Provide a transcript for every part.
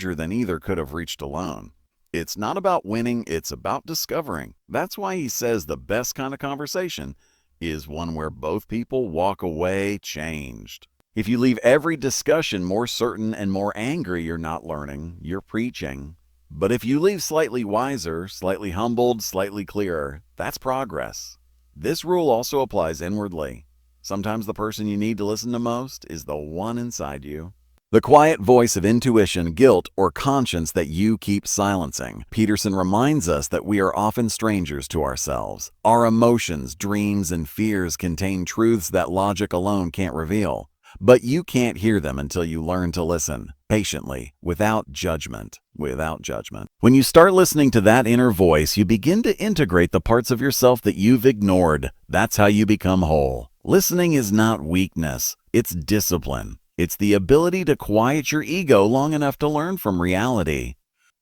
than either could have reached alone. It's not about winning, it's about discovering. That's why he says the best kind of conversation is one where both people walk away changed. If you leave every discussion more certain and more angry, you're not learning, you're preaching. But if you leave slightly wiser, slightly humbled, slightly clearer, that's progress. This rule also applies inwardly. Sometimes the person you need to listen to most is the one inside you. The quiet voice of intuition, guilt, or conscience that you keep silencing. Peterson reminds us that we are often strangers to ourselves. Our emotions, dreams, and fears contain truths that logic alone can't reveal. But you can't hear them until you learn to listen, patiently, without judgment. When you start listening to that inner voice, you begin to integrate the parts of yourself that you've ignored. That's how you become whole. Listening is not weakness, it's discipline. It's the ability to quiet your ego long enough to learn from reality.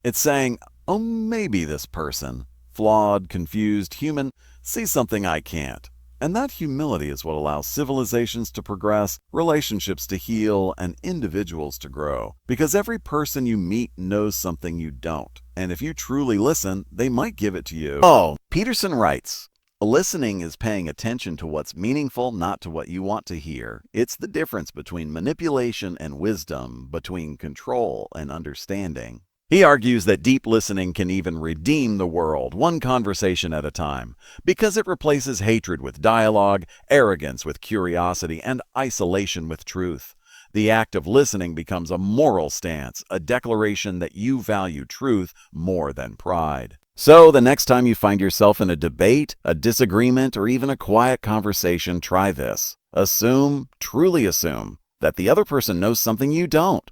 It's saying, oh, maybe this person, flawed, confused, human, sees something I can't. And that humility is what allows civilizations to progress, relationships to heal, and individuals to grow. Because every person you meet knows something you don't. And if you truly listen, they might give it to you. Oh, Peterson writes, listening is paying attention to what's meaningful, not to what you want to hear. It's the difference between manipulation and wisdom, between control and understanding. He argues that deep listening can even redeem the world, one conversation at a time, because it replaces hatred with dialogue, arrogance with curiosity, and isolation with truth. The act of listening becomes a moral stance, a declaration that you value truth more than pride. So the next time you find yourself in a debate, a disagreement, or even a quiet conversation, try this. Assume, truly assume, that the other person knows something you don't.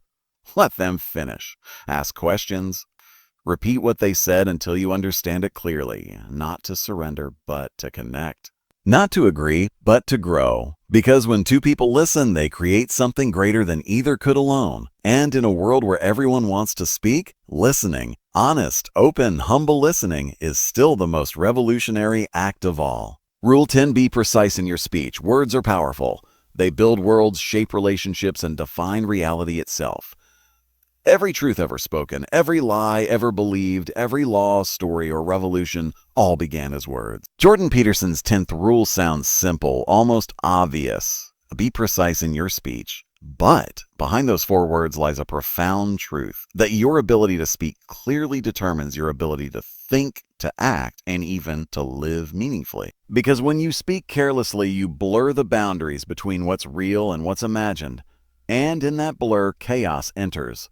Let them finish. Ask questions. Repeat what they said until you understand it clearly, not to surrender, but to connect. Not to agree, but to grow. Because when two people listen, they create something greater than either could alone. And in a world where everyone wants to speak, listening, honest, open, humble listening is still the most revolutionary act of all. Rule 10: be precise in your speech. Words are powerful. They build worlds, shape relationships, and define reality itself. Every truth ever spoken, every lie ever believed, every law, story, or revolution all began as words. Jordan Peterson's 10th rule sounds simple, almost obvious. Be precise in your speech. But behind those 4 words lies a profound truth, that your ability to speak clearly determines your ability to think, to act, and even to live meaningfully. Because when you speak carelessly, you blur the boundaries between what's real and what's imagined. And in that blur, chaos enters.